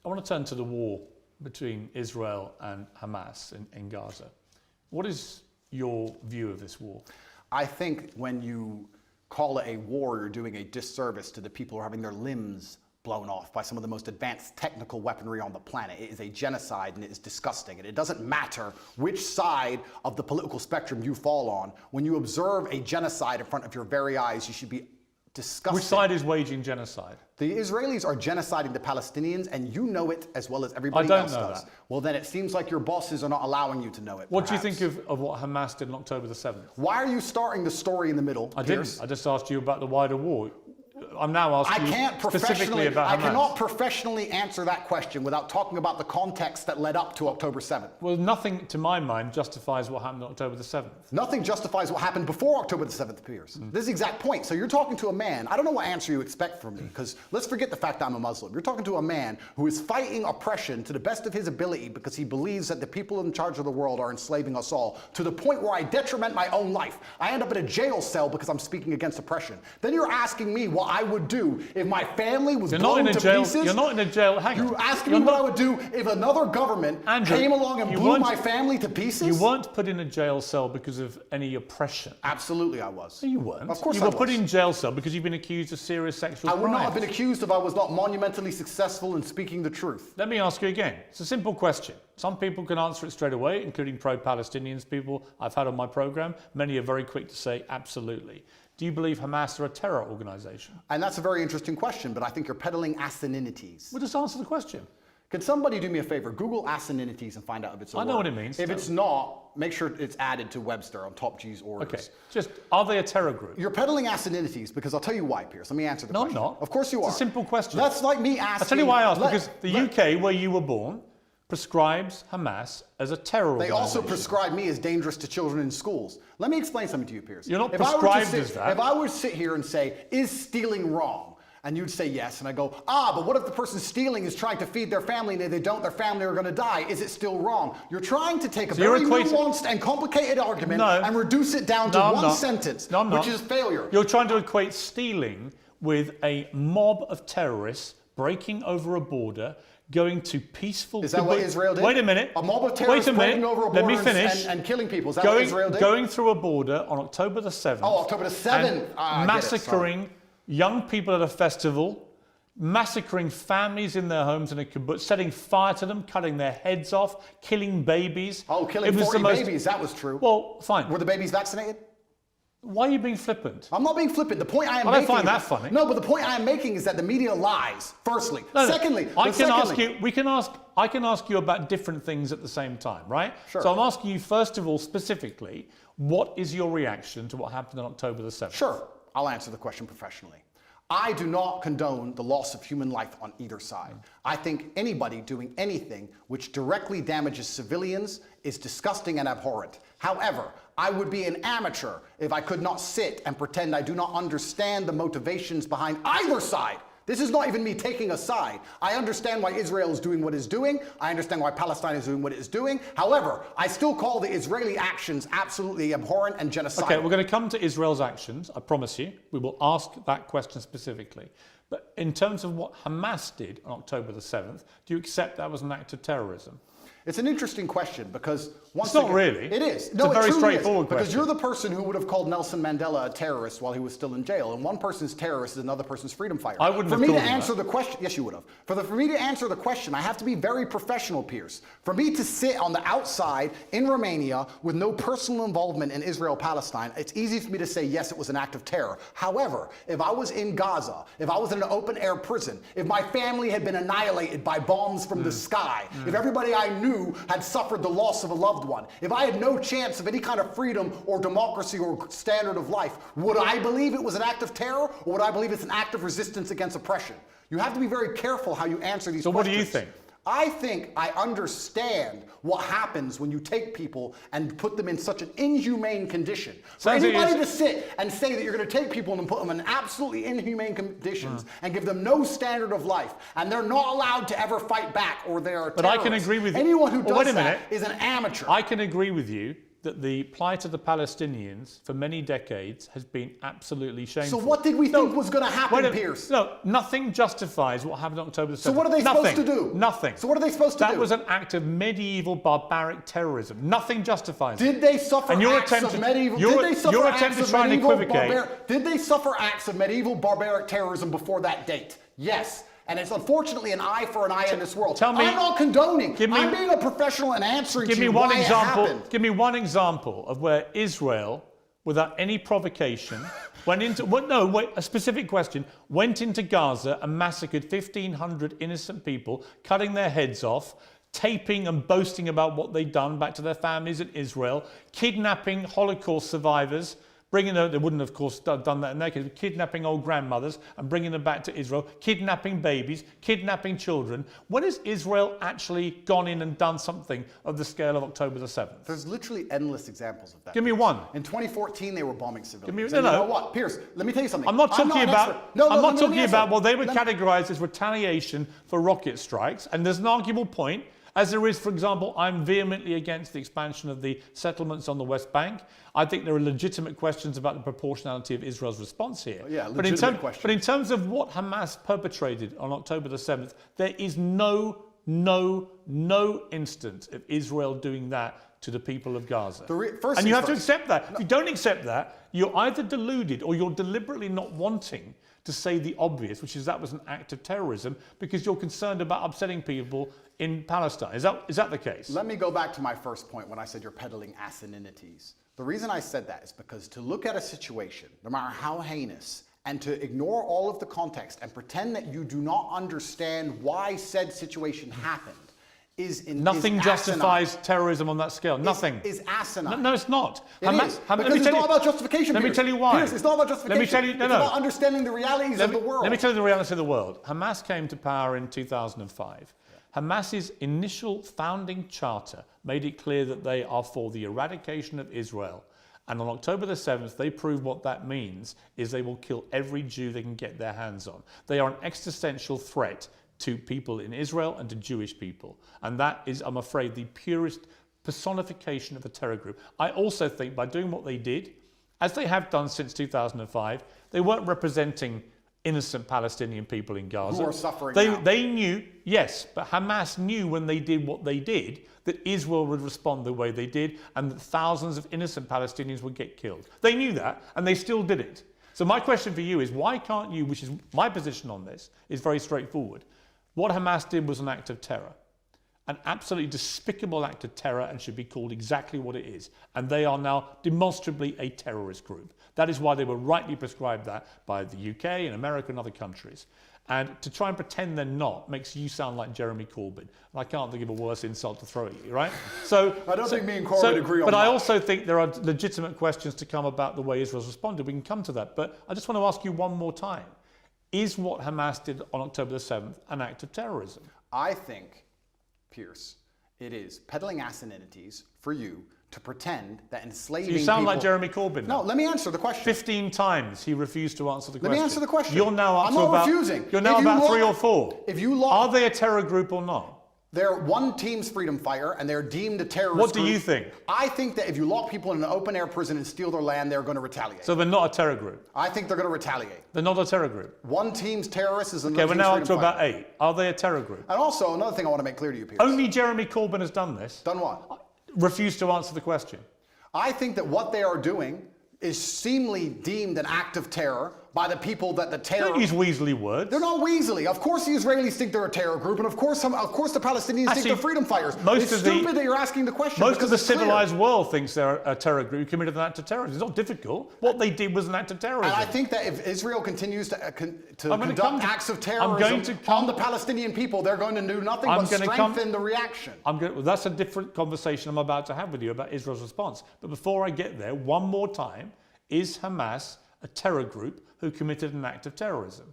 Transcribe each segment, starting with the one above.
I want to turn to the war between Israel and Hamas in Gaza. What is your view of this war? I think when you call it a war, you're doing a disservice to the people who are having their limbs blown off by some of the most advanced technical weaponry on the planet. It is a genocide and it is disgusting. And it doesn't matter which side of the political spectrum you fall on. When you observe a genocide in front of your very eyes, you should be disgusted. Which side is waging genocide? The Israelis are genociding the Palestinians, and you know it as well as everybody else does. That. Well, then it seems like your bosses are not allowing you to know it. What do you think of what Hamas did on October the 7th? Why are you starting the story in the middle, Piers? Didn't. I just asked you about the wider war. I'm now asking you specifically about Hamas. I cannot professionally answer that question without talking about the context that led up to October 7th. Well, nothing, to my mind, justifies what happened on October the 7th. Nothing justifies what happened before October the 7th, Piers. This is the exact point. So you're talking to a man, I don't know what answer you expect from me, because let's forget the fact that I'm a Muslim. You're talking to a man who is fighting oppression to the best of his ability because he believes that the people in charge of the world are enslaving us all, to the point where I detriment my own life. I end up in a jail cell because I'm speaking against oppression. Then you're asking me what I would do if my family was blown to pieces. You're not in a jail. Hang on. You're asking me what I would do if another government came along and blew my family to pieces? You weren't put in a jail cell because of any oppression. Absolutely I was. No, you weren't. Of course you I were was. put in jail cell because you've been accused of serious sexual crimes. I would not have been accused if I was not monumentally successful in speaking the truth. Let me ask you again. It's a simple question. Some people can answer it straight away, including pro-Palestinians people I've had on my program. Many are very quick to say absolutely. Do you believe Hamas are a terror organization? And that's a very interesting question, but I think you're peddling asininities. Well, just answer the question. Can somebody do me a favor? Google asininities and find out if it's a word. I know what it means. If it's not, make sure it's added to Webster on Top G's orders. Okay. Just, are they a terror group? You're peddling asininities because I'll tell you why, Piers. Let me answer the question. No, I'm not. Of course you are. It's a simple question. That's like me asking... I'll tell you why I asked. Because the UK, where you were born, prescribes Hamas as a terror organization. They also prescribe me as dangerous to children in schools. Let me explain something to you, Piers. You're not prescribed as that. If I were to sit here and say, is stealing wrong? And you'd say yes, and I go, but what if the person stealing is trying to feed their family, and if they don't, their family are going to die? Is it still wrong? You're trying to take a very nuanced and complicated argument and reduce it down to one sentence, which is failure. You're trying to equate stealing with a mob of terrorists breaking over a border, going to peaceful... Is that what Israel did? Wait a minute. A mob of terrorists breaking over a border and killing people. Is that what Israel did? Going through a border on October the 7th. Oh, October the 7th. Massacring young people at a festival, massacring families in their homes in a kibbutz, setting fire to them, cutting their heads off, killing babies. Oh, killing 40 babies. That was true. Well, fine. Were the babies vaccinated? Why are you being flippant? I'm not being flippant. The point I am making... I don't find that funny. No, but the point I am making is that the media lies, firstly. Secondly... I can ask you about different things at the same time, right? Sure. So I'm asking you, first of all, specifically, what is your reaction to what happened on October the 7th? Sure. I'll answer the question professionally. I do not condone the loss of human life on either side. I think anybody doing anything which directly damages civilians is disgusting and abhorrent. However, I would be an amateur if I could not sit and pretend I do not understand the motivations behind either side. This is not even me taking a side. I understand why Israel is doing what it's doing. I understand why Palestine is doing what it's doing. However, I still call the Israeli actions absolutely abhorrent and genocidal. Okay, we're going to come to Israel's actions, I promise you. We will ask that question specifically. But in terms of what Hamas did on October the 7th, do you accept that was an act of terrorism? It's an interesting question because once again... It's not really. It is. It's a very straightforward question. Because you're the person who would have called Nelson Mandela a terrorist while he was still in jail. And one person's terrorist is another person's freedom fighter. I wouldn't have called him that. For me to answer the question... Yes, you would have. For me to answer the question, I have to be very professional, Piers. For me to sit on the outside in Romania with no personal involvement in Israel-Palestine, it's easy for me to say, yes, it was an act of terror. However, if I was in Gaza, if I was in an open-air prison, if my family had been annihilated by bombs from the sky, if everybody I knew had suffered the loss of a loved one, if I had no chance of any kind of freedom or democracy or standard of life, would I believe it was an act of terror, or would I believe it's an act of resistance against oppression? You have to be very careful how you answer these questions. So what do you think? I think I understand what happens when you take people and put them in such an inhumane condition. For anybody to sit and say that you're going to take people and put them in absolutely inhumane conditions and give them no standard of life, and they're not allowed to ever fight back, or they are terrorists. But I can agree with you. Anyone who does that is an amateur. I can agree with you that the plight of the Palestinians for many decades has been absolutely shameful. So what did we think was going to happen, Piers? No, nothing justifies what happened on October the 7th. So what are they supposed to do? Nothing. So what are they supposed to do? That was an act of medieval barbaric terrorism. Nothing justifies it. Did they suffer acts of medieval? Your attempt to try and equivocate. Did they suffer acts of medieval barbaric terrorism before that date? Yes. And it's unfortunately an eye for an eye in this world. Tell me, I'm not condoning. I'm being a professional and answering to you why it happened. Give me one example of where Israel, without any provocation, went into... a specific question. Went into Gaza and massacred 1,500 innocent people, cutting their heads off, taping and boasting about what they'd done back to their families in Israel, kidnapping Holocaust survivors, bringing them, they wouldn't have, of course, done that in their case, but kidnapping old grandmothers and bringing them back to Israel, kidnapping babies, kidnapping children. When has Israel actually gone in and done something of the scale of October the 7th? There's literally endless examples of that. Give me one. In 2014, they were bombing civilians. You know what, Piers, let me tell you something. I'm not talking about well, they were categorized as retaliation for rocket strikes, and there's an arguable point. As there is, for example, I'm vehemently against the expansion of the settlements on the West Bank. I think there are legitimate questions about the proportionality of Israel's response here. Yeah, but in terms of what Hamas perpetrated on October the 7th, there is no instance of Israel doing that to the people of Gaza. And you have to accept that. If you don't accept that, you're either deluded or you're deliberately not wanting to say the obvious, which is that was an act of terrorism, because you're concerned about upsetting people in Palestine. Is that the case? Let me go back to my first point when I said you're peddling asininities. The reason I said that is because to look at a situation, no matter how heinous, and to ignore all of the context and pretend that you do not understand why said situation happened Nothing justifies terrorism on that scale. Nothing. Is asinine. No, it's not. Because it's not about justification. Let me tell you why. Piers, it's not about justification. Let me tell you, it's about understanding the realities of the world. Let me tell you the reality of the world. Hamas came to power in 2005. Hamas's initial founding charter made it clear that they are for the eradication of Israel. And on October the 7th, they prove what that means is they will kill every Jew they can get their hands on. They are an existential threat to people in Israel and to Jewish people. And that is, I'm afraid, the purest personification of a terror group. I also think by doing what they did, as they have done since 2005, they weren't representing innocent Palestinian people in Gaza. Who are suffering now. They knew, yes, but Hamas knew when they did what they did that Israel would respond the way they did and that thousands of innocent Palestinians would get killed. They knew that, and they still did it. So my question for you is, why can't you, which is my position on this, is very straightforward. What Hamas did was an act of terror, an absolutely despicable act of terror, and should be called exactly what it is. And they are now demonstrably a terrorist group. That is why they were rightly prescribed that by the UK and America and other countries. And to try and pretend they're not makes you sound like Jeremy Corbyn. And I can't think of a worse insult to throw at you, right? So I don't think me and Corbyn agree on that. But I also think there are legitimate questions to come about the way Israel's responded. We can come to that. But I just want to ask you one more time. Is what Hamas did on October the 7th an act of terrorism? I think, Piers, it is peddling asininities for you to pretend that enslaving people... You sound like Jeremy Corbyn. No, let me answer the question. 15 times he refused to answer the question. Let me answer the question. You're now up I'm to not about... refusing. You're now about 3 or 4. If you look... Are they a terror group or not? They're one team's freedom fighter, and they're deemed a terrorist What do group. you think? I think that if you lock people in an open-air prison and steal their land, they're going to retaliate. So they're not a terror group? I think they're going to retaliate. They're not a terror group? One team's terrorist is another team's freedom fighter. Okay, we're now up to about 8. Are they a terror group? And also, another thing I want to make clear to you, Piers. Only Jeremy Corbyn has done this. Done what? Refused to answer the question. I think that what they are doing is seemingly deemed an act of terror by the people that the terror... Don't use weaselly words. They're not weaselly. Of course the Israelis think they're a terror group, and of course the Palestinians think they're freedom fighters. It's stupid that you're asking the question. Most of the civilized world thinks they're a terror group who committed an act of terrorism. It's not difficult. What they did was an act of terrorism. And I think that if Israel continues to conduct acts of terrorism on the Palestinian people, they're going to do nothing but strengthen the reaction. Well, that's a different conversation I'm about to have with you about Israel's response. But before I get there, one more time, is Hamas a terror group who committed an act of terrorism?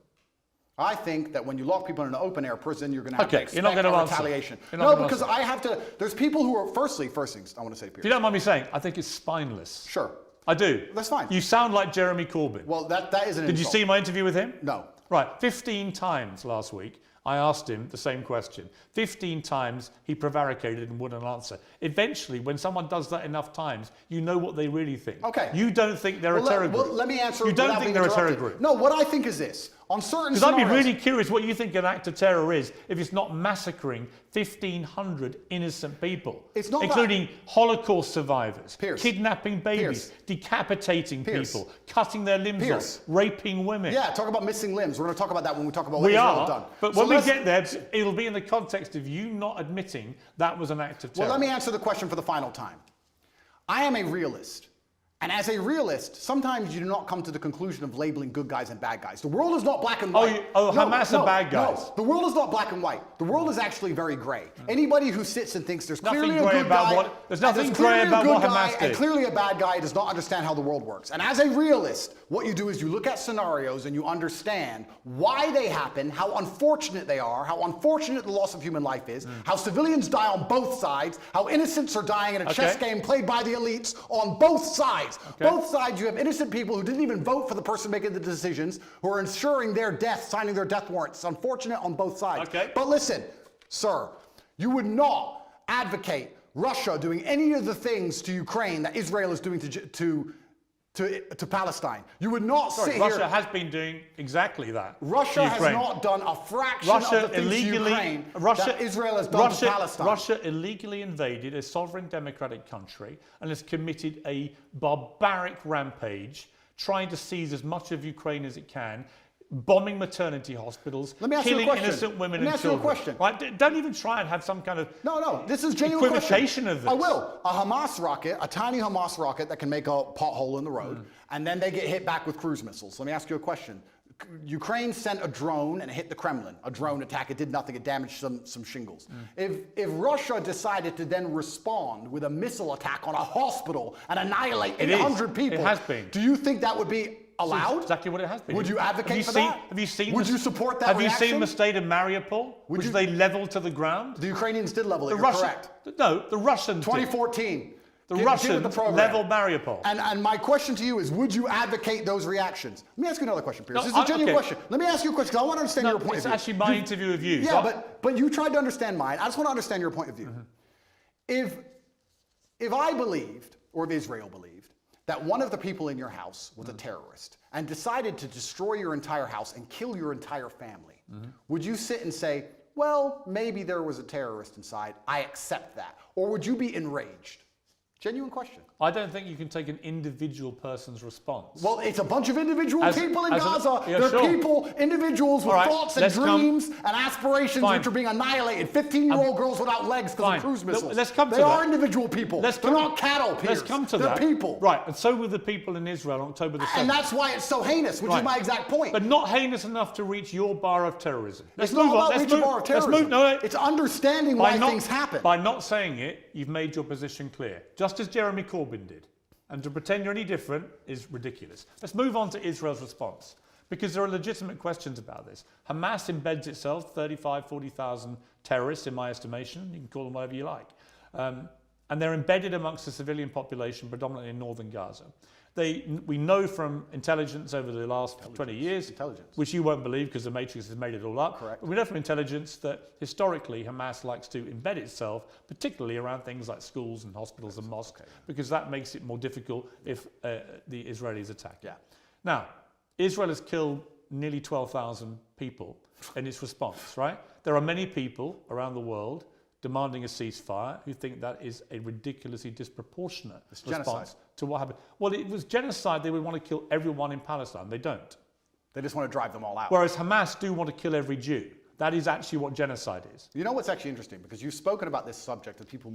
I think that when you lock people in an open-air prison, you're going to have to expect you're not going to retaliation. No, because I have to... There's people who are... First things I want to say to Piers. If you don't mind me saying, I think it's spineless. Sure. I do. That's fine. You sound like Jeremy Corbyn. Well, that is an insult. Did you see my interview with him? No. Right. 15 times last week, I asked him the same question. 15 times he prevaricated and wouldn't answer. Eventually, when someone does that enough times, you know what they really think. Okay. You don't think they're a terror group. Well, let me answer. You don't think they're a terror group. No, what I think is this. On certain Because I'd be really curious what you think an act of terror is if it's not massacring 1,500 innocent people, it's not including Holocaust survivors, Piers. kidnapping babies, decapitating people, cutting their limbs off, raping women. Yeah, talk about missing limbs. We're going to talk about that when we talk about what Israel have done. But so when we get there, it'll be in the context of you not admitting that was an act of terror. Well, let me answer the question for the final time. I am a realist. And as a realist, sometimes you do not come to the conclusion of labeling good guys and bad guys. The world is not black and white. Hamas are bad guys. No, the world is not black and white. The world is actually very gray. Anybody who sits and thinks there's clearly a good guy, there's nothing grey about what Hamas did, and clearly a bad guy does not understand how the world works. And as a realist, what you do is you look at scenarios and you understand why they happen, how unfortunate they are, how unfortunate the loss of human life is, how civilians die on both sides, how innocents are dying in a chess game played by the elites on both sides. Both sides, you have innocent people who didn't even vote for the person making the decisions, who are ensuring their death, signing their death warrants. It's unfortunate on both sides. But listen, sir, you would not advocate Russia doing any of the things to Ukraine that Israel is doing to Palestine. You would not sit here. Russia has been doing exactly that. Russia has not done a fraction of the things to Ukraine that Israel has done to Palestine. Russia illegally invaded a sovereign democratic country and has committed a barbaric rampage, trying to seize as much of Ukraine as it can, bombing maternity hospitals, killing innocent women and children. Right? Don't even try and have some kind of this is genuine equivocation of this. I will. A Hamas rocket, a tiny Hamas rocket that can make a pothole in the road, and then they get hit back with cruise missiles. Let me ask you a question. Ukraine sent a drone and it hit the Kremlin. A drone attack. It did nothing. It damaged some shingles. If Russia decided to then respond with a missile attack on a hospital and annihilate 800 people, it has been. Do you think that would be allowed? That's exactly what it has been. Would you advocate for that? Have you seen? Would you support that Have reaction? you seen the state of Mariupol, which they leveled to the ground? The Ukrainians did level it. You're correct. No, the Russians 2014. The Russians leveled Mariupol. And my question to you is, would you advocate those reactions? Let me ask you another question, Piers. This is a genuine question. Let me ask you a question, because I want to understand your point of view. It's actually my interview of you. Yeah, but you tried to understand mine. I just want to understand your point of view. If I believed, or if Israel believed, that one of the people in your house was a terrorist and decided to destroy your entire house and kill your entire family, would you sit and say, well, maybe there was a terrorist inside, I accept that? Or would you be enraged? Genuine question. I don't think you can take an individual person's response. Well, it's a bunch of individual people in Gaza. They're people, individuals with thoughts and dreams and aspirations which are being annihilated. 15-year-old girls without legs because of cruise missiles. Let's come to they are individual people. They're not cattle, Piers. Let's come to that. They're people. Right, and so were the people in Israel on October the 7th. And that's why it's so heinous, which is my exact point. But not heinous enough to reach your bar of terrorism. It's not about reaching bar of terrorism. It's understanding why things happen. By not saying it, you've made your position clear. Just as Jeremy Corbyn did. And to pretend you're any different is ridiculous. Let's move on to Israel's response, because there are legitimate questions about this. Hamas embeds itself, 40,000 terrorists in my estimation. You can call them whatever you like. And they're embedded amongst the civilian population, predominantly in northern Gaza. We know from intelligence over the last 20 years, which you won't believe because the Matrix has made it all up. Correct. But we know from intelligence that historically Hamas likes to embed itself, particularly around things like schools and hospitals and mosques, because that makes it more difficult if the Israelis attack. Yeah. Now, Israel has killed nearly 12,000 people in its response, right? There are many people around the world demanding a ceasefire who think that is a ridiculously disproportionate response to what happened. Well, it was genocide. They would want to kill everyone in Palestine. They don't. They just want to drive them all out. Whereas Hamas do want to kill every Jew. That is actually what genocide is. You know what's actually interesting? Because you've spoken about this subject with people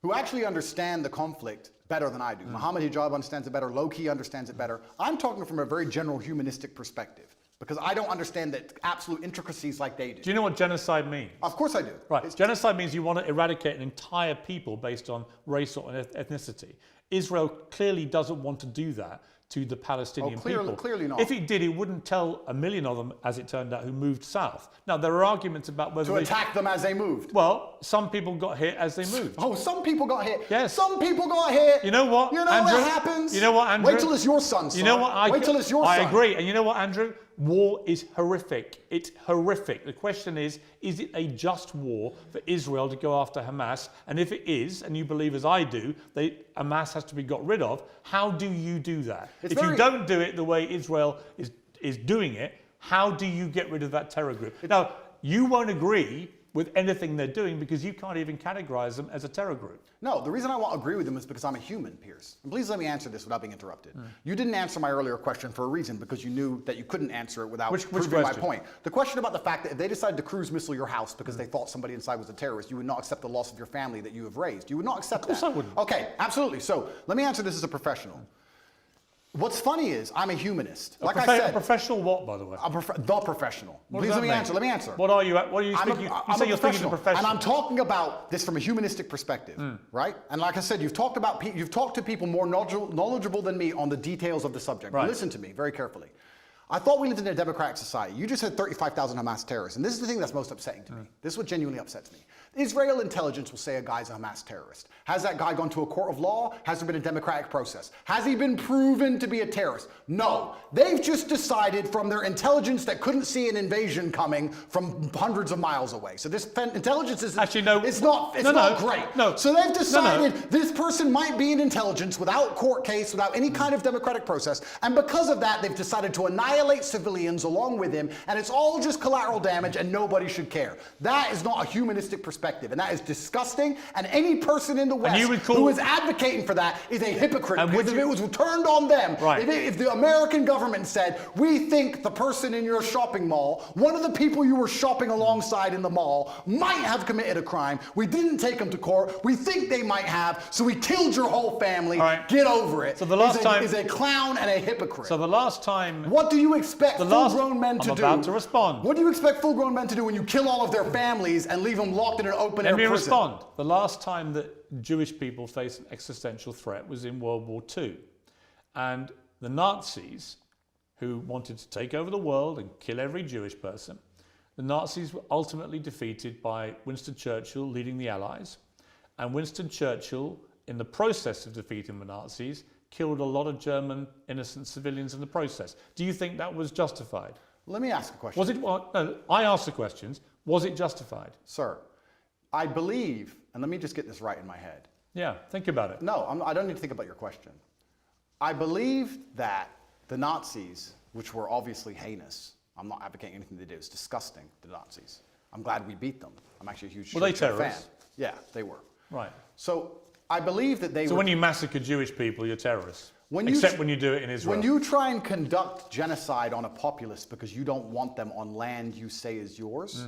who actually understand the conflict better than I do. Mohammed Hijab understands it better. Low-key understands it better. I'm talking from a very general humanistic perspective, because I don't understand the absolute intricacies like they do. Do you know what genocide means? Of course I do. Right. Genocide means you want to eradicate an entire people based on race or ethnicity. Israel clearly doesn't want to do that to the Palestinian people. Clearly not. If it did, it wouldn't tell a million of them, as it turned out, who moved south. Now, there are arguments about whether to attack them as they moved. Well, some people got hit as they moved. Oh, some people got hit. Yes. Some people got hit. You know what, You know Andrew? what happens? You know what, Andrew? Wait till it's your son, son. You know what? Wait till it's your son. I agree. And you know what, Andrew? War is horrific. It's horrific. The question is it a just war for Israel to go after Hamas? And if it is, and you believe as I do, Hamas has to be got rid of, how do you do that? If you don't do it the way Israel is doing it, how do you get rid of that terror group? Now, you won't agree with anything they're doing because you can't even categorize them as a terror group. No, the reason I won't agree with them is because I'm a human, Piers. And please let me answer this without being interrupted. You didn't answer my earlier question for a reason, because you knew that you couldn't answer it without proving my point. The question about the fact that if they decided to cruise missile your house because they thought somebody inside was a terrorist, you would not accept the loss of your family that you have raised. You would not accept that. Of course I wouldn't. Okay, absolutely. So let me answer this as a professional. What's funny is I'm a humanist. Like I said, a professional what, by the way? The professional. Please let me answer. Let me answer. What are you? What are you thinking? You say you're thinking of professional, and I'm talking about this from a humanistic perspective, right? And like I said, you've talked to people more knowledgeable than me on the details of the subject. Right. Listen to me very carefully. I thought we lived in a democratic society. You just said 35,000 Hamas terrorists, and this is the thing that's most upsetting to me. This is what genuinely upsets me. Israel intelligence will say a guy's a Hamas terrorist. Has that guy gone to a court of law? Has there been a democratic process? Has he been proven to be a terrorist? No. They've just decided from their intelligence that couldn't see an invasion coming from hundreds of miles away. So this intelligence is actually no. It's not great. No. So they've decided this person might be in intelligence without court case, without any kind of democratic process, and because of that, they've decided to annihilate civilians along with him, and it's all just collateral damage, and nobody should care. That is not a humanistic perspective, and that is disgusting. And any person in the West who is advocating for that is a hypocrite. Because if it was turned on them, if the American government said, we think the person in your shopping mall, one of the people you were shopping alongside in the mall, might have committed a crime. We didn't take them to court. We think they might have, so we killed your whole family. Get over it. So the last time is a clown and a hypocrite. So the last time, what do you expect full-grown men to do? I'm about to respond. What do you expect full-grown men to do when you kill all of their families and leave them locked in an open-air prison? Let me respond. The last time that Jewish people faced an existential threat was in World War II. And the Nazis, who wanted to take over the world and kill every Jewish person, the Nazis were ultimately defeated by Winston Churchill leading the Allies. And Winston Churchill, in the process of defeating the Nazis, killed a lot of German innocent civilians in the process. Do you think that was justified? Let me ask a question. Was it? Well, no, I asked the questions. Was it justified? Sir, I believe, and let me just get this right in my head. Yeah, think about it. No, I don't need to think about your question. I believe that the Nazis, which were obviously heinous, I'm not advocating anything they did, it's disgusting, the Nazis. I'm glad we beat them. I'm actually a huge Were they terrorists? fan. Yeah, they were. Right. So I believe that they were... So when you massacre Jewish people, you're terrorists? Except when you do it in Israel. When you try and conduct genocide on a populace because you don't want them on land you say is yours,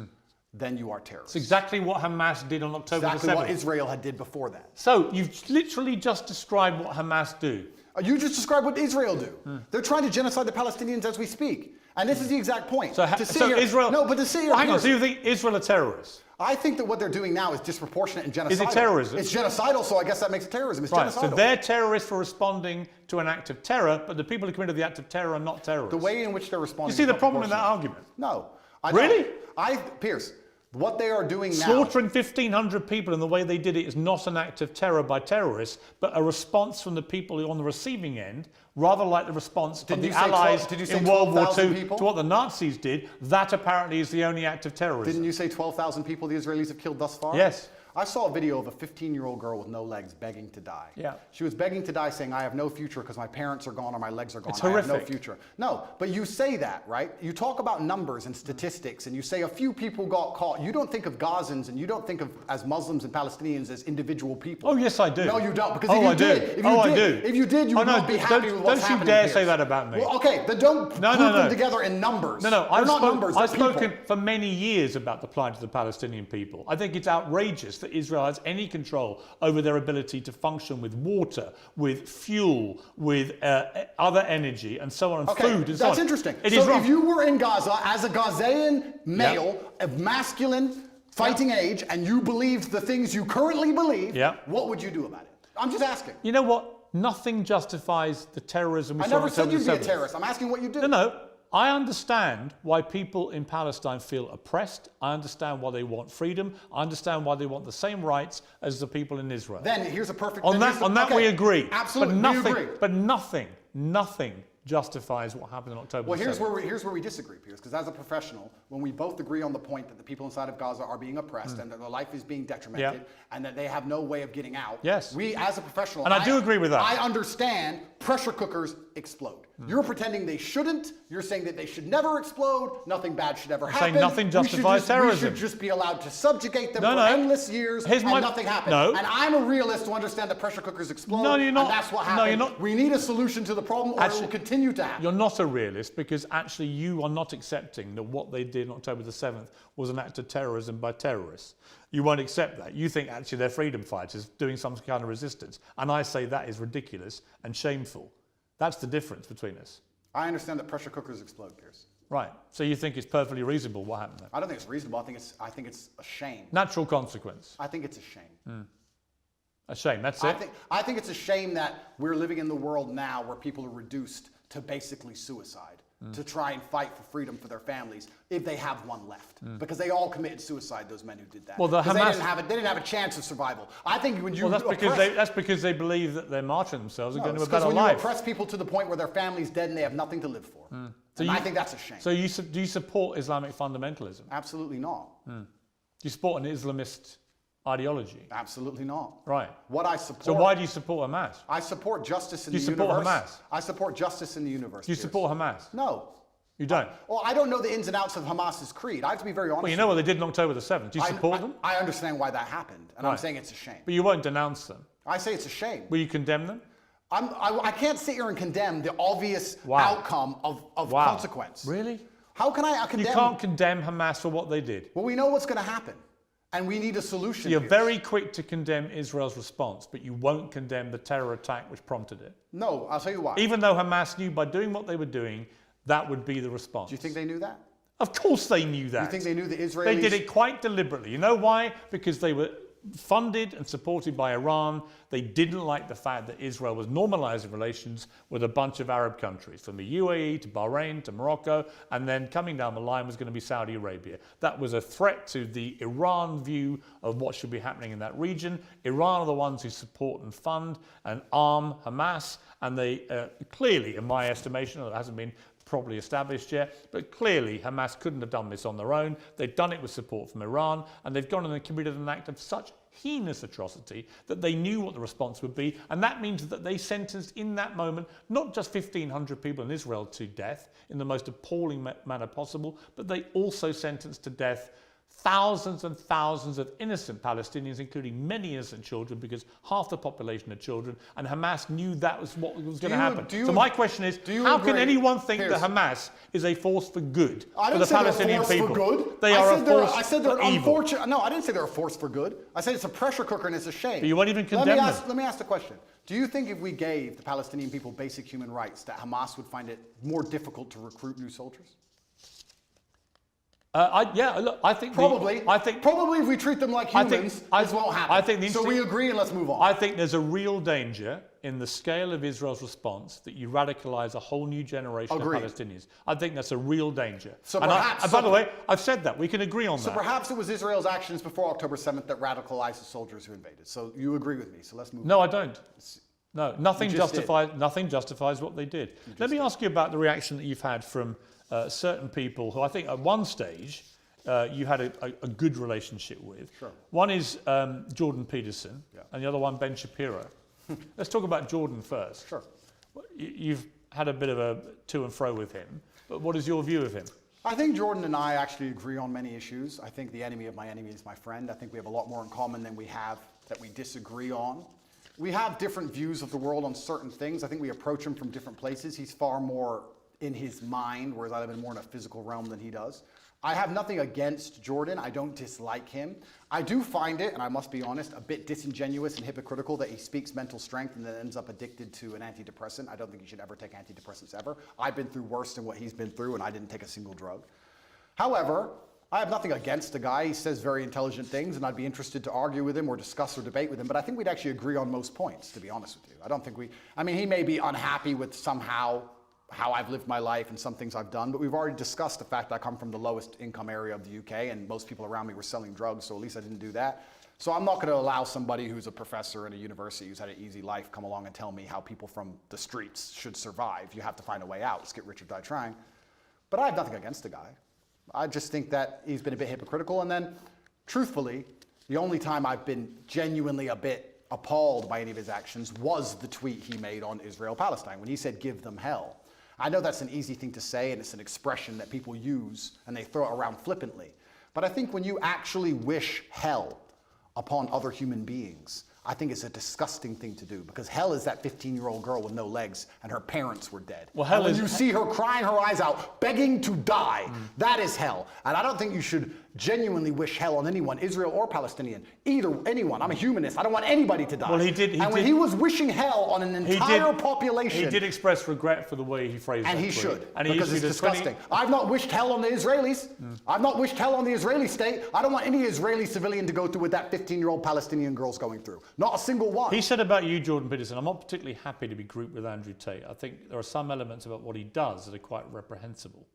then you are terrorists. It's exactly what Hamas did on October the 7th. Exactly what Israel had did before that. So you've literally just described what Hamas do. You just described what Israel do. They're trying to genocide the Palestinians as we speak. And this is the exact point. So Israel... No, but to see... Well, hang on, so you think Israel are terrorists? I think that what they're doing now is disproportionate and genocidal. Is it terrorism? It's genocidal, so I guess that makes it terrorism. It's genocidal. So they're terrorists for responding to an act of terror, but the people who committed the act of terror are not terrorists. The way in which they're responding... You see the problem in that argument? No. Really? Piers, what they are doing now... Slaughtering 1,500 people in the way they did it is not an act of terror by terrorists, but a response from the people who are on the receiving end, rather like the response of the Allies in World War II to what the Nazis did. That apparently is the only act of terrorism. Didn't you say 12,000 people the Israelis have killed thus far? Yes. I saw a video of a 15-year-old girl with no legs begging to die. Yeah. She was begging to die saying, I have no future because my parents are gone or my legs are gone. It's horrific. I have no future. No, but you say that, right? You talk about numbers and statistics and you say a few people got caught. You don't think of Gazans and you don't think of as Muslims and Palestinians as individual people. Oh, yes, I do. No, you don't. Because if you did, you would not be happy with what's happening. Don't you dare say that about me. Well, okay, then don't group them together in numbers. No, they're not numbers, they're I've spoken people. for many years about the plight of the Palestinian people. I think it's outrageous that Israel has any control over their ability to function with water, with fuel, with other energy, and so on, and food, and so on. That's interesting. It so is wrong. If you were in Gaza as a Gazan male of masculine fighting age, and you believed the things you currently believe, what would you do about it? I'm just asking. You know what? Nothing justifies the terrorism we saw. I never said you'd be a terrorist. I'm asking what you do. No. I understand why people in Palestine feel oppressed. I understand why they want freedom. I understand why they want the same rights as the people in Israel. Then here's a perfect... On that we agree. Absolutely, we agree. But nothing justifies what happened on October Well, the 7th. here's where we disagree, Piers, because as a professional, when we both agree on the point that the people inside of Gaza are being oppressed and that their life is being detrimented and that they have no way of getting out, Yes. we, as a professional, And I do agree with that. I understand pressure cookers explode. You're pretending they shouldn't. You're saying that they should never explode. Nothing bad should ever happen. saying nothing justifies terrorism. We should just be allowed to subjugate them No, for no. endless years Here's and my- nothing happens. No. And I'm a realist to understand that pressure cookers explode. No, you're not. And that's what No, happens. you're not. We need a solution to the problem or it Actually, will continue to happen. You're not a realist because actually you are not accepting that what they did on October the 7th was an act of terrorism by terrorists. You won't accept that. You think actually they're freedom fighters doing some kind of resistance. And I say that is ridiculous and shameful. That's the difference between us. I understand that pressure cookers explode, Piers. Right. So you think it's perfectly reasonable what happened there? I don't think it's reasonable. I think it's a shame. Natural consequence. I think it's a shame. A shame. That's it. I think it's a shame that we're living in the world now where people are reduced to basically suicide to try and fight for freedom for their families if they have one left, because they all committed suicide. Those men who did that. Well, the 'Cause Hamas- they didn't have a chance of survival. I think when you Well, oppress, that's because they believe that they're martyring themselves and no, going to it's a 'cause better when you life. oppress people to the point where their family's dead and they have nothing to live for, and I think that's a shame. So do you support Islamic fundamentalism? Absolutely not. Do you support an Islamist ideology? Absolutely not. Right. What I support. So why do you support Hamas? I support justice in Do the you support universe. Hamas? I support justice in the universe. Do you Piers. support Hamas? No. You don't? Well, I don't know the ins and outs of Hamas's creed. I have to be very honest. Well, you know what they did on October the 7th. Do you support them? I understand why that happened, and I'm Right. saying it's a shame. But you won't denounce them. I say it's a shame. Will you condemn them? I can't sit here and condemn the obvious Wow. outcome of Wow. consequence. Really? How can I You condemn? can't condemn Hamas for what they did. Well, we know what's going to happen, and we need a solution. You're Piers. very quick to condemn Israel's response, but you won't condemn the terror attack which prompted it. No, I'll tell you why. Even though Hamas knew by doing what they were doing, that would be the response. Do you think they knew that? Of course they knew that. You think they knew the Israelis? They did it quite deliberately. You know why? Because they were funded and supported by Iran. They didn't like the fact that Israel was normalizing relations with a bunch of Arab countries, from the UAE to Bahrain to Morocco, and then coming down the line was going to be Saudi Arabia. That was a threat to the Iran view of what should be happening in that region. Iran are the ones who support and fund and arm Hamas, and they clearly, in my estimation, it hasn't been properly established yet, but clearly Hamas couldn't have done this on their own. They've done it with support from Iran, and they've gone and committed an act of such heinous atrocity that they knew what the response would be, and that means that they sentenced in that moment not just 1,500 people in Israel to death in the most appalling manner possible, but they also sentenced to death thousands and thousands of innocent Palestinians, including many innocent children, because half the population are children, and Hamas knew that was what was going to happen. So my question is, how can anyone think that Hamas is a force for good for the Palestinian people? They are a force I said they're for evil. unfortunate. No, I didn't say they're a force for good. I said it's a pressure cooker and it's a shame. But you won't even condemn them. Let me ask the question. Do you think if we gave the Palestinian people basic human rights, that Hamas would find it more difficult to recruit new soldiers? I think probably if we treat them like humans, this won't happen. So we agree and let's move on. I think there's a real danger in the scale of Israel's response that you radicalize a whole new generation of Palestinians. I think that's a real danger. So by the way, I've said that. We can agree on that. So perhaps it was Israel's actions before October 7th that radicalized the soldiers who invaded. So you agree with me. So let's move on. No, I don't. No, nothing justifies what they did. Let me ask you about the reaction that you've had from certain people who I think at one stage you had a good relationship with. Sure. One is Jordan Peterson, and the other one Ben Shapiro. Let's talk about Jordan first. Sure. You've had a bit of a to and fro with him, but what is your view of him? I think Jordan and I actually agree on many issues. I think the enemy of my enemy is my friend. I think we have a lot more in common than we have that we disagree on. We have different views of the world on certain things. I think we approach him from different places. He's far more in his mind, whereas I live in more in a physical realm than he does. I have nothing against Jordan. I don't dislike him. I do find it, and I must be honest, a bit disingenuous and hypocritical that he speaks mental strength and then ends up addicted to an antidepressant. I don't think he should ever take antidepressants ever. I've been through worse than what he's been through, and I didn't take a single drug. However, I have nothing against the guy. He says very intelligent things, and I'd be interested to argue with him or discuss or debate with him, but I think we'd actually agree on most points, to be honest with you. I don't think he may be unhappy with somehow how I've lived my life and some things I've done, but we've already discussed the fact that I come from the lowest income area of the UK, and most people around me were selling drugs, so at least I didn't do that. So I'm not going to allow somebody who's a professor at a university who's had an easy life come along and tell me how people from the streets should survive. You have to find a way out. Let's get rich or die trying. But I have nothing against the guy. I just think that he's been a bit hypocritical. And then, truthfully, the only time I've been genuinely a bit appalled by any of his actions was the tweet he made on Israel-Palestine when he said, give them hell. I know that's an easy thing to say, and it's an expression that people use and they throw it around flippantly. But I think when you actually wish hell upon other human beings, I think it's a disgusting thing to do, because hell is that 15-year-old girl with no legs and her parents were dead. Well, hell and when is... you see her crying her eyes out, begging to die, that is hell. And I don't think you should genuinely wish hell on anyone, Israel or Palestinian, anyone. I'm a humanist. I don't want anybody to die. Well, he did. When he was wishing hell on an entire population, he did express regret for the way he phrased it. And he should, and because it's disgusting. I've not wished hell on the Israelis. I've not wished hell on the Israeli state. I don't want any Israeli civilian to go through what that 15-year-old Palestinian girl's going through. Not a single one. He said about you, Jordan Peterson, I'm not particularly happy to be grouped with Andrew Tate. I think there are some elements about what he does that are quite reprehensible.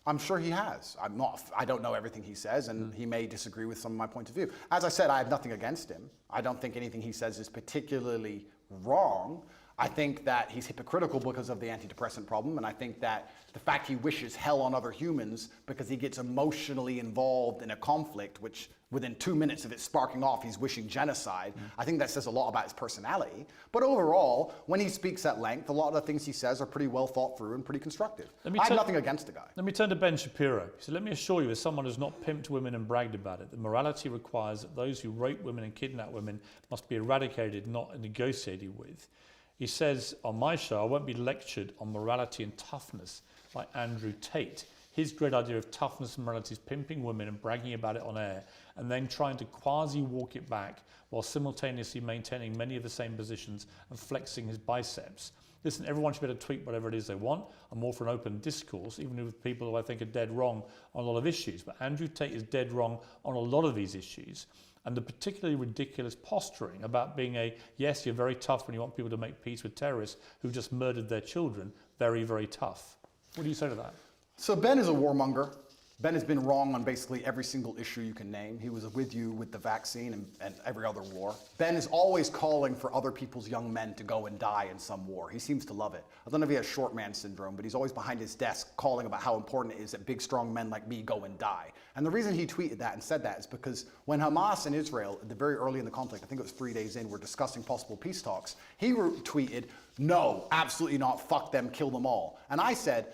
I'm sure he has. I don't know everything he says, and he may disagree with some of my point of view. As I said, I have nothing against him. I don't think anything he says is particularly wrong. I think that he's hypocritical because of the antidepressant problem, and I think that the fact he wishes hell on other humans because he gets emotionally involved in a conflict, which within 2 minutes of it sparking off, he's wishing genocide. I think that says a lot about his personality. But overall, when he speaks at length, a lot of the things he says are pretty well thought through and pretty constructive. I have nothing against the guy. Let me turn to Ben Shapiro. He said, let me assure you, as someone who's not pimped women and bragged about it, that morality requires that those who rape women and kidnap women must be eradicated, not negotiated with. He says, on my show, I won't be lectured on morality and toughness by Andrew Tate. His great idea of toughness and morality is pimping women and bragging about it on air, and then trying to quasi-walk it back while simultaneously maintaining many of the same positions and flexing his biceps. Listen, everyone should be able to tweet whatever it is they want. I'm all for an open discourse, even with people who I think are dead wrong on a lot of issues. But Andrew Tate is dead wrong on a lot of these issues. And the particularly ridiculous posturing about being yes, you're very tough when you want people to make peace with terrorists who've just murdered their children, very, very tough. What do you say to that? So Ben is a warmonger. Ben has been wrong on basically every single issue you can name. He was with you with the vaccine and every other war. Ben is always calling for other people's young men to go and die in some war. He seems to love it. I don't know if he has short man syndrome, but he's always behind his desk calling about how important it is that big, strong men like me go and die. And the reason he tweeted that and said that is because when Hamas and Israel, at the very early in the conflict, I think it was 3 days in, were discussing possible peace talks, he tweeted, no, absolutely not, fuck them, kill them all. And I said,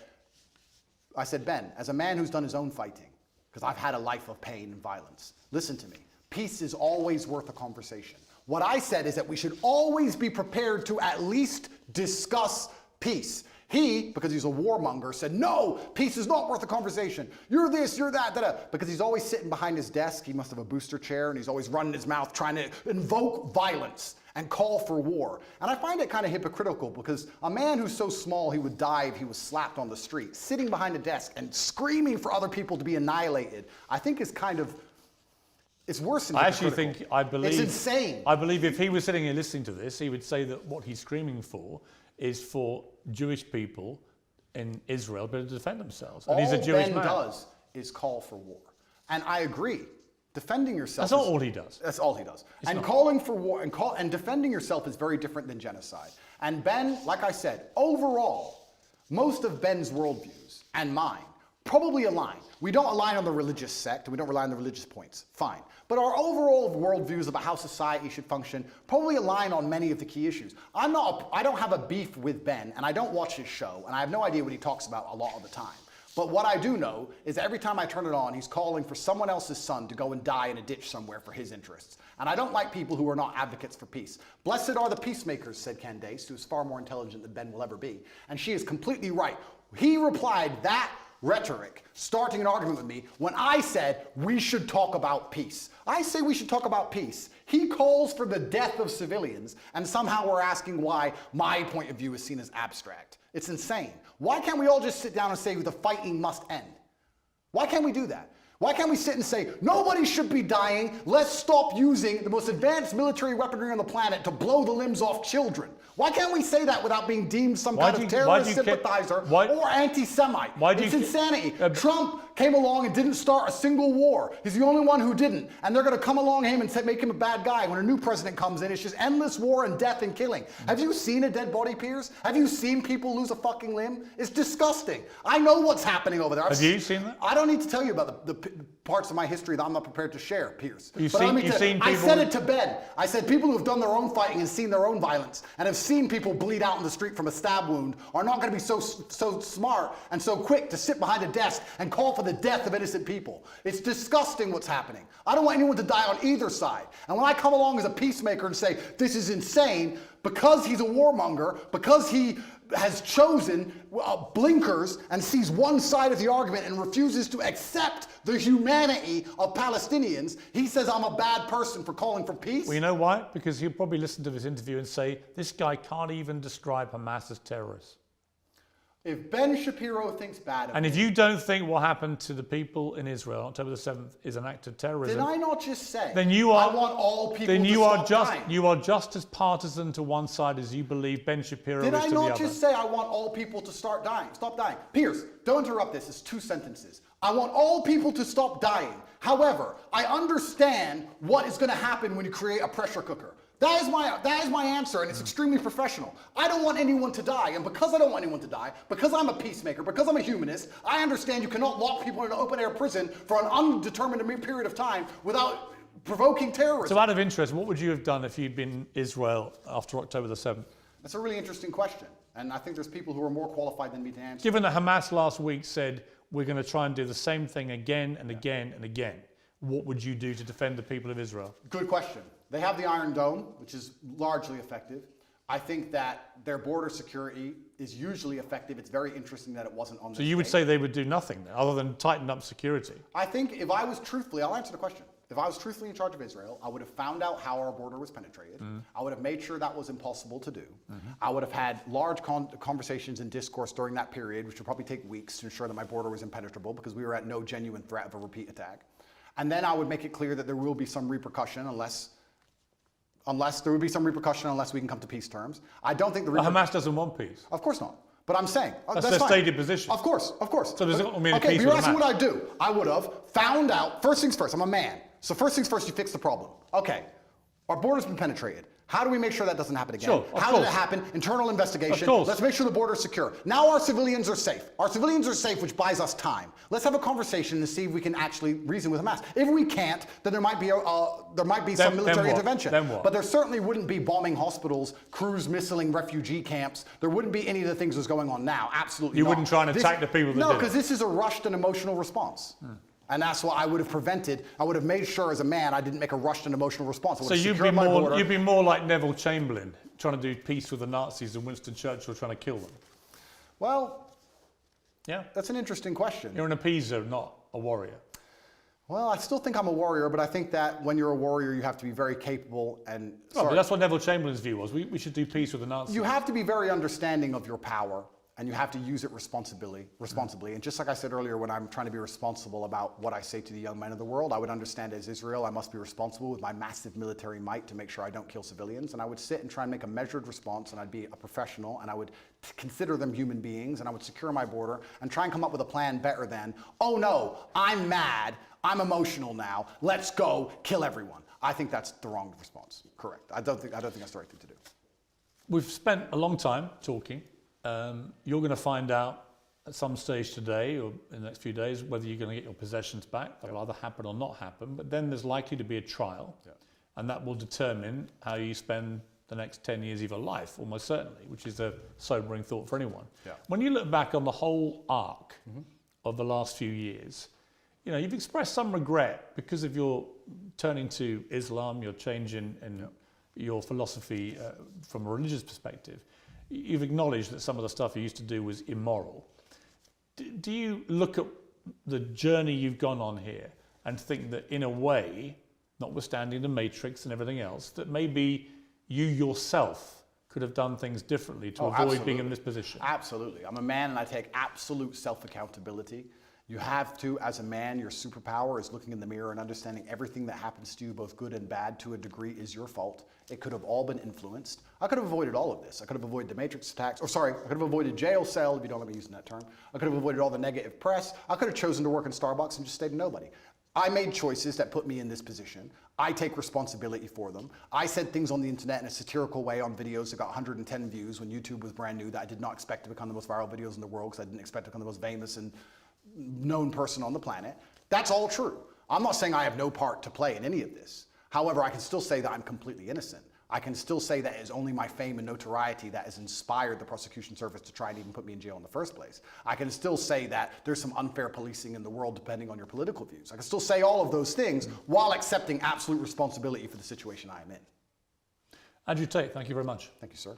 Ben, as a man who's done his own fighting, because I've had a life of pain and violence, listen to me. Peace is always worth a conversation. What I said is that we should always be prepared to at least discuss peace. He, because he's a warmonger, said, no, peace is not worth a conversation. You're this, you're that, da-da. Because he's always sitting behind his desk. He must have a booster chair, and he's always running his mouth trying to invoke violence and call for war. And I find it kind of hypocritical, because a man who's so small he would die if he was slapped on the street, sitting behind a desk and screaming for other people to be annihilated, I think is kind of, it's worse than hypocritical. It's insane. I believe if he was sitting here listening to this, he would say that what he's screaming for is for Jewish people in Israel to defend themselves. And he's a Jewish man. All Ben does is call for war. And I agree. Defending yourself. That's not all he does. That's all he does. And calling for war and defending yourself is very different than genocide. And Ben, like I said, overall, most of Ben's worldviews and mine probably align. We don't align on the religious sect, and we don't rely on the religious points. Fine. But our overall worldviews about how society should function probably align on many of the key issues. I don't have a beef with Ben, and I don't watch his show, and I have no idea what he talks about a lot of the time. But what I do know is that every time I turn it on, he's calling for someone else's son to go and die in a ditch somewhere for his interests. And I don't like people who are not advocates for peace. Blessed are the peacemakers, said Candace, who is far more intelligent than Ben will ever be. And she is completely right. He replied that rhetoric, starting an argument with me, when I said we should talk about peace. I say we should talk about peace. He calls for the death of civilians, and somehow we're asking why my point of view is seen as abstract. It's insane. Why can't we all just sit down and say the fighting must end? Why can't we do that? Why can't we sit and say, nobody should be dying, let's stop using the most advanced military weaponry on the planet to blow the limbs off children? Why can't we say that without being deemed some kind of terrorist sympathizer or anti-Semite? It's insanity. Trump came along and didn't start a single war. He's the only one who didn't. And they're going to come along him and make him a bad guy. When a new president comes in, it's just endless war and death and killing. Have you seen a dead body, Piers? Have you seen people lose a fucking limb? It's disgusting. I know what's happening over there. Have you seen that? I don't need to tell you about the parts of my history that I'm not prepared to share, Piers. You've seen people... I said it to Ben. I said people who have done their own fighting and seen their own violence and have seen people bleed out in the street from a stab wound are not going to be so smart and so quick to sit behind a desk and call for the death of innocent people. It's disgusting what's happening. I don't want anyone to die on either side. And when I come along as a peacemaker and say, this is insane, because he's a warmonger, because he has chosen blinkers and sees one side of the argument and refuses to accept the humanity of Palestinians, he says I'm a bad person for calling for peace. Well, you know why? Because he'll probably listen to this interview and say, this guy can't even describe Hamas as terrorists. If Ben Shapiro thinks bad of And if you don't think what happened to the people in Israel on October the 7th is an act of terrorism, did I not just say then you are, I want all people then to you stop are just dying? You are just as partisan to one side as you believe Ben Shapiro Did is I to the other. not just say I want all people to stop dying? Piers, don't interrupt this. It's 2 sentences. I want all people to stop dying. However, I understand what is going to happen when you create a pressure cooker. That is my answer, and it's extremely professional. I don't want anyone to die, and because I don't want anyone to die, because I'm a peacemaker, because I'm a humanist, I understand you cannot lock people in an open-air prison for an undetermined period of time without provoking terrorism. So out of interest, what would you have done if you'd been Israel after October the 7th? That's a really interesting question, and I think there's people who are more qualified than me to answer. Given that Hamas last week said, we're going to try and do the same thing again and again and again, what would you do to defend the people of Israel? Good question. They have the Iron Dome, which is largely effective. I think that their border security is usually effective. It's very interesting that it wasn't on this So you would day. say they would do nothing then, other than tighten up security? I think if I was truthfully, I'll answer the question. If I was truthfully in charge of Israel, I would have found out how our border was penetrated. I would have made sure that was impossible to do. I would have had large conversations and discourse during that period, which would probably take weeks to ensure that my border was impenetrable because we were at no genuine threat of a repeat attack. And then I would make it clear that there will be some repercussion unless we can come to peace terms. I don't think Hamas doesn't want peace. Of course not. But I'm saying that's their fine. stated position. Of course. So does it mean okay, peace you're with asking Hamas? what I'd do. I would have found out. First things first. I'm a man. So first things first, you fix the problem. Okay, our border's been penetrated. How do we make sure that doesn't happen again? Sure, How did it happen? Internal investigation. Of course. Let's make sure the border's secure. Now our civilians are safe. Our civilians are safe, which buys us time. Let's have a conversation and see if we can actually reason with Hamas. If we can't, then there might be some military intervention. Then what? But there certainly wouldn't be bombing hospitals, cruise missiling refugee camps. There wouldn't be any of the things that's going on now. Absolutely You not. wouldn't try and attack the people that No, did it. because this is a rushed and emotional response. And that's what I would have prevented. I would have made sure as a man I didn't make a rushed and emotional response. So you'd be more like Neville Chamberlain, trying to do peace with the Nazis and Winston Churchill trying to kill them. Well, yeah, that's an interesting question. You're an appeaser, not a warrior. Well, I still think I'm a warrior, but I think that when you're a warrior, you have to be very capable and... But that's what Neville Chamberlain's view was. We should do peace with the Nazis. You have to be very understanding of your power, and you have to use it responsibly. And just like I said earlier, when I'm trying to be responsible about what I say to the young men of the world, I would understand as Israel, I must be responsible with my massive military might to make sure I don't kill civilians. And I would sit and try and make a measured response, and I'd be a professional, and I would consider them human beings, and I would secure my border and try and come up with a plan better than, oh no, I'm mad, I'm emotional now, let's go kill everyone. I think that's the wrong response. Correct. I don't think that's the right thing to do. We've spent a long time talking. You're going to find out at some stage today or in the next few days whether you're going to get your possessions back. That'll either happen or not happen. But then there's likely to be a trial, and that will determine how you spend the next 10 years of your life, almost certainly, which is a sobering thought for anyone. When you look back on the whole arc of the last few years, you know, you've expressed some regret because of your turning to Islam, your change in your philosophy from a religious perspective. You've acknowledged that some of the stuff you used to do was immoral. Do you look at the journey you've gone on here and think that in a way, notwithstanding the matrix and everything else, that maybe you yourself could have done things differently to avoid being in this position? Absolutely. I'm a man and I take absolute self-accountability. You have to, as a man, your superpower is looking in the mirror and understanding everything that happens to you, both good and bad, to a degree is your fault. It could have all been influenced. I could have avoided all of this. I could have avoided the Matrix attacks, I could have avoided jail cell, if you don't let me using that term. I could have avoided all the negative press. I could have chosen to work in Starbucks and just stayed a nobody. I made choices that put me in this position. I take responsibility for them. I said things on the internet in a satirical way on videos that got 110 views when YouTube was brand new that I did not expect to become the most viral videos in the world because I didn't expect to become the most famous and known person on the planet. That's all true. I'm not saying I have no part to play in any of this. However, I can still say that I'm completely innocent. I can still say that it is only my fame and notoriety that has inspired the prosecution service to try and even put me in jail in the first place. I can still say that there's some unfair policing in the world depending on your political views. I can still say all of those things while accepting absolute responsibility for the situation I am in. Andrew Tate, thank you very much. Thank you, sir.